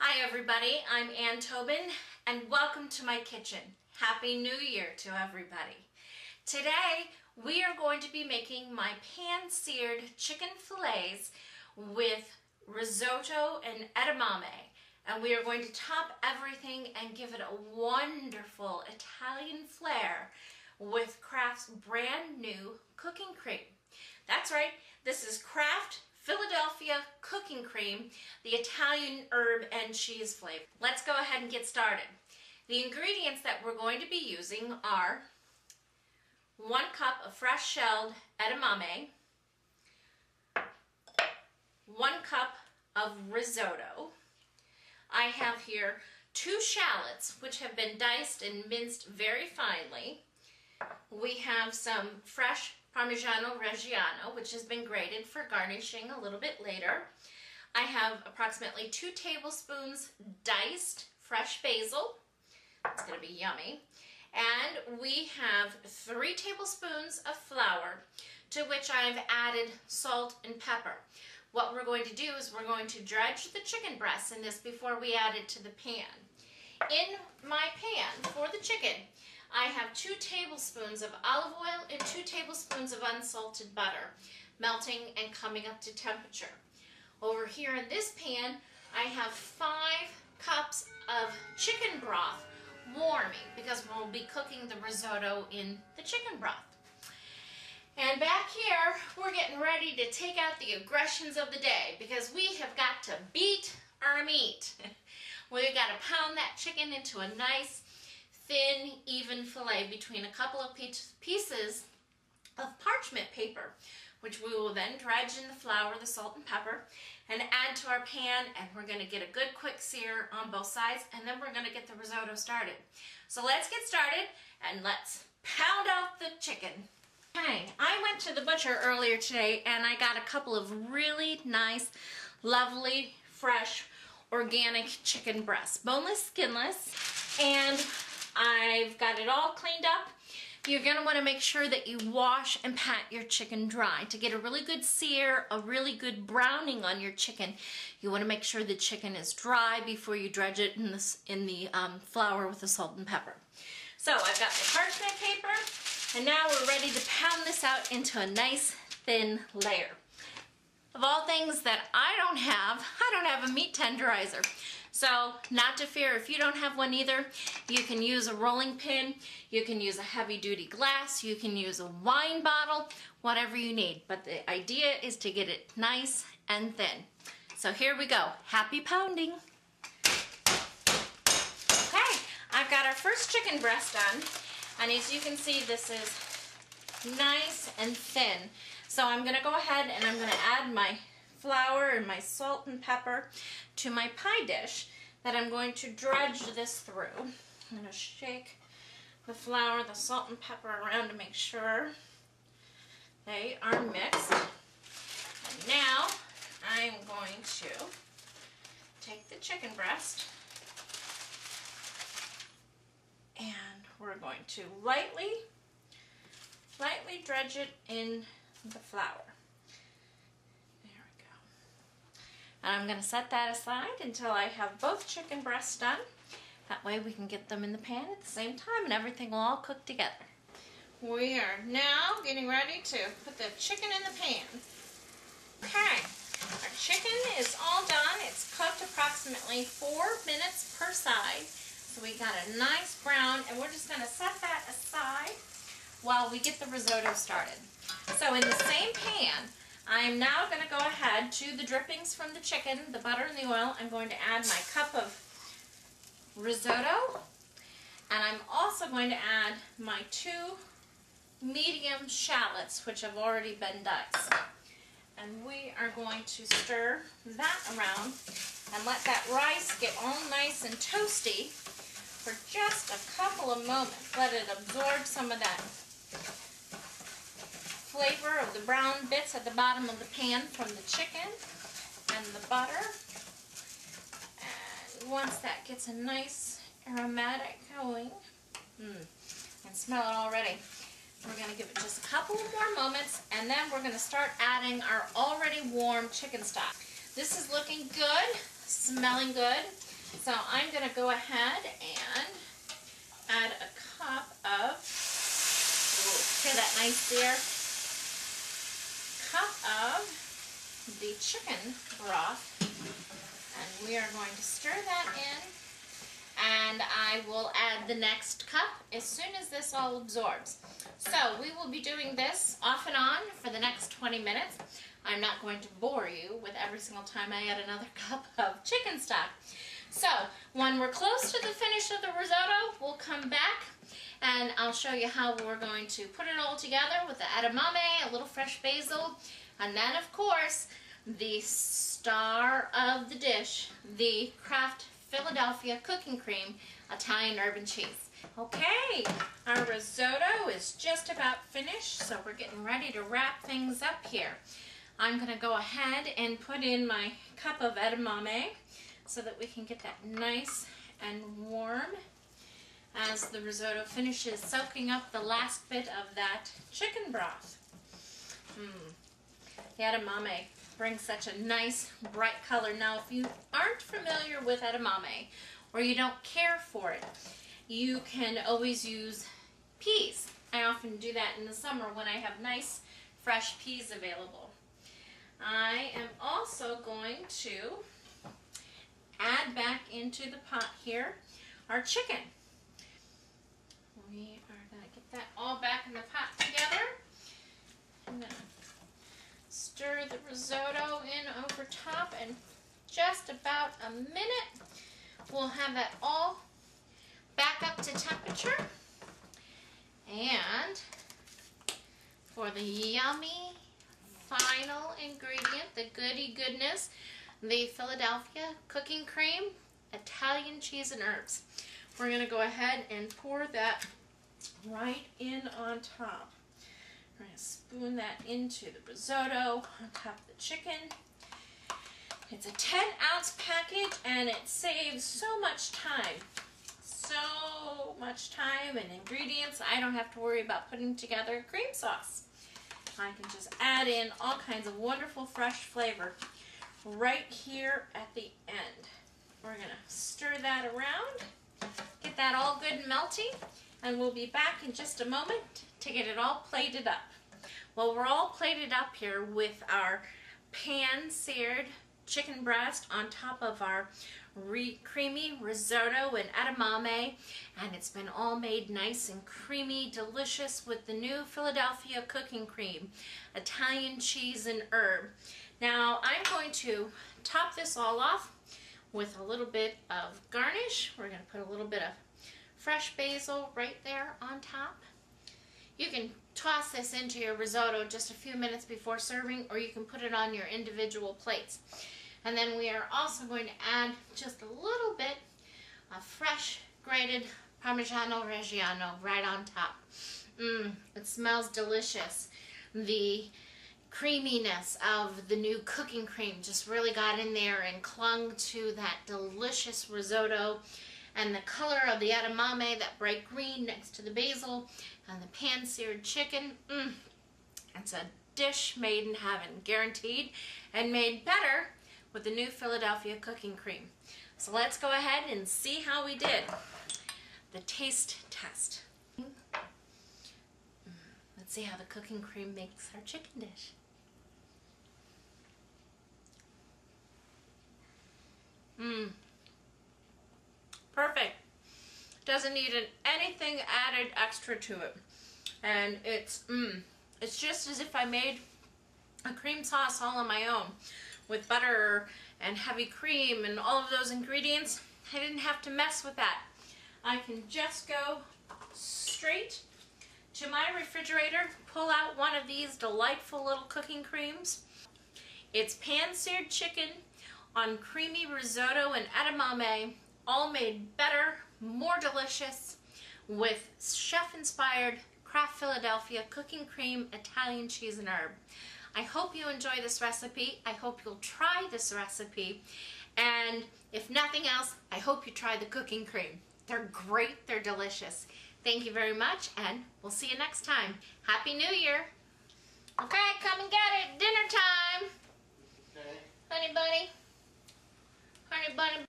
Hi everybody, I'm Miller-Tobin and welcome to my kitchen. Happy New Year to everybody. Today we are going to be making my pan-seared chicken fillets with risotto and edamame, and we are going to top everything and give it a wonderful Italian flair with Kraft's brand new cooking cream. That's right, this is Kraft Philadelphia cooking cream, the Italian herb and cheese flavor. Let's go ahead and get started. The ingredients that we're going to be using are 1 cup of fresh shelled edamame, 1 cup of risotto. I have here 2 shallots which have been diced and minced very finely. We have some fresh Parmigiano Reggiano, which has been grated for garnishing a little bit later. I have approximately 2 tablespoons diced fresh basil. It's going to be yummy. And we have 3 tablespoons of flour, to which I've added salt and pepper. What we're going to do is we're going to dredge the chicken breasts in this before we add it to the pan. In my pan for the chicken, I have 2 tablespoons of olive oil and 2 tablespoons of unsalted butter, melting and coming up to temperature. Over here in this pan, I have 5 cups of chicken broth warming because we'll be cooking the risotto in the chicken broth. And back here, we're getting ready to take out the aggressions of the day because we have got to beat our meat. We've got to pound that chicken into a nice thin, even fillet between a couple of pieces of parchment paper, which we will then dredge in the flour, the salt and pepper, and add to our pan, and we're going to get a good quick sear on both sides, and then we're going to get the risotto started. So let's get started, and let's pound out the chicken. Okay, I went to the butcher earlier today, and I got a couple of really nice, lovely, fresh, organic chicken breasts, boneless, skinless, and I've got it all cleaned up. You're going to want to make sure that you wash and pat your chicken dry. To get a really good sear, a really good browning on your chicken, you want to make sure the chicken is dry before you dredge it in the flour with the salt and pepper. So I've got my parchment paper, and now we're ready to pound this out into a nice thin layer. Of all things that I don't have a meat tenderizer. So, not to fear if you don't have one either. You can use a rolling pin, you can use a heavy-duty glass, you can use a wine bottle, whatever you need. But the idea is to get it nice and thin. So here we go. Happy pounding. Okay, I've got our first chicken breast done. And as you can see, this is nice and thin. So I'm going to go ahead and I'm going to add my flour and my salt and pepper to my pie dish that I'm going to dredge this through. I'm going to shake the flour, the salt and pepper around to make sure they are mixed. And now I'm going to take the chicken breast and we're going to lightly dredge it in the flour. And I'm going to set that aside until I have both chicken breasts done. That way we can get them in the pan at the same time and everything will all cook together. We are now getting ready to put the chicken in the pan. Okay, our chicken is all done. It's cooked approximately 4 minutes per side. So we got a nice brown, and we're just going to set that aside while we get the risotto started. So in the same pan, I'm now going to go ahead to the drippings from the chicken, the butter and the oil. I'm going to add my cup of risotto, and I'm also going to add my 2 medium shallots, which have already been diced. And we are going to stir that around and let that rice get all nice and toasty for just a couple of moments. Let it absorb some of that flavor of the brown bits at the bottom of the pan from the chicken and the butter. And once that gets a nice aromatic going, I can smell it already. We're going to give it just a couple more moments, and then we're going to start adding our already warm chicken stock. This is looking good, smelling good. So I'm going to go ahead and add a cup of, hear that nice sear? Cup of the chicken broth. And we are going to stir that in. And I will add the next cup as soon as this all absorbs. So we will be doing this off and on for the next 20 minutes. I'm not going to bore you with every single time I add another cup of chicken stock. So when we're close to the finish of the risotto, we'll come back and I'll show you how we're going to put it all together with the edamame, a little fresh basil, and then of course the star of the dish, the Kraft Philadelphia cooking cream, Italian herb and cheese. Okay, our risotto is just about finished, so we're getting ready to wrap things up here. I'm going to go ahead and put in my cup of edamame so that we can get that nice and warm as the risotto finishes soaking up the last bit of that chicken broth. The edamame brings such a nice bright color. Now if you aren't familiar with edamame or you don't care for it, you can always use peas. I often do that in the summer when I have nice fresh peas available. I am also going to add back into the pot here our chicken. We are going to get that all back in the pot together. I'm going to stir the risotto in over top, and just about a minute we'll have that all back up to temperature. And for the yummy final ingredient, the goody goodness, the Philadelphia cooking cream, Italian cheese and herbs. We're going to go ahead and pour that right in on top. We're going to spoon that into the risotto on top of the chicken. It's a 10-ounce package and it saves so much time. So much time and ingredients. I don't have to worry about putting together cream sauce. I can just add in all kinds of wonderful fresh flavor right here at the end. We're going to stir that around, get that all good and melty, and we'll be back in just a moment to get it all plated up. Well, we're all plated up here with our pan-seared chicken breast on top of our creamy risotto and edamame, and it's been all made nice and creamy, delicious with the new Philadelphia cooking cream, Italian cheese and herb. Now I'm going to top this all off with a little bit of garnish. We're going to put a little bit of fresh basil right there on top. You can toss this into your risotto just a few minutes before serving, or you can put it on your individual plates. And then we are also going to add just a little bit of fresh grated Parmigiano Reggiano right on top. It smells delicious. The creaminess of the new cooking cream just really got in there and clung to that delicious risotto. And the color of the edamame, that bright green next to the basil, and the pan-seared chicken. It's a dish made in heaven, guaranteed, and made better with the new Philadelphia cooking cream. So let's go ahead and see how we did. The taste test. Let's see how the cooking cream makes our chicken dish. Perfect. Doesn't need anything added extra to it. And it's just as if I made a cream sauce all on my own with butter and heavy cream and all of those ingredients. I didn't have to mess with that. I can just go straight to my refrigerator, pull out one of these delightful little cooking creams. It's pan-seared chicken on creamy risotto and edamame, all made better, more delicious, with chef-inspired Kraft Philadelphia cooking cream, Italian cheese and herb. I hope you enjoy this recipe. I hope you'll try this recipe. And if nothing else, I hope you try the cooking cream. They're great, they're delicious. Thank you very much, and we'll see you next time. Happy New Year. Okay, come and get it. Dinner time. Okay. Honey bunny. Honey bunny.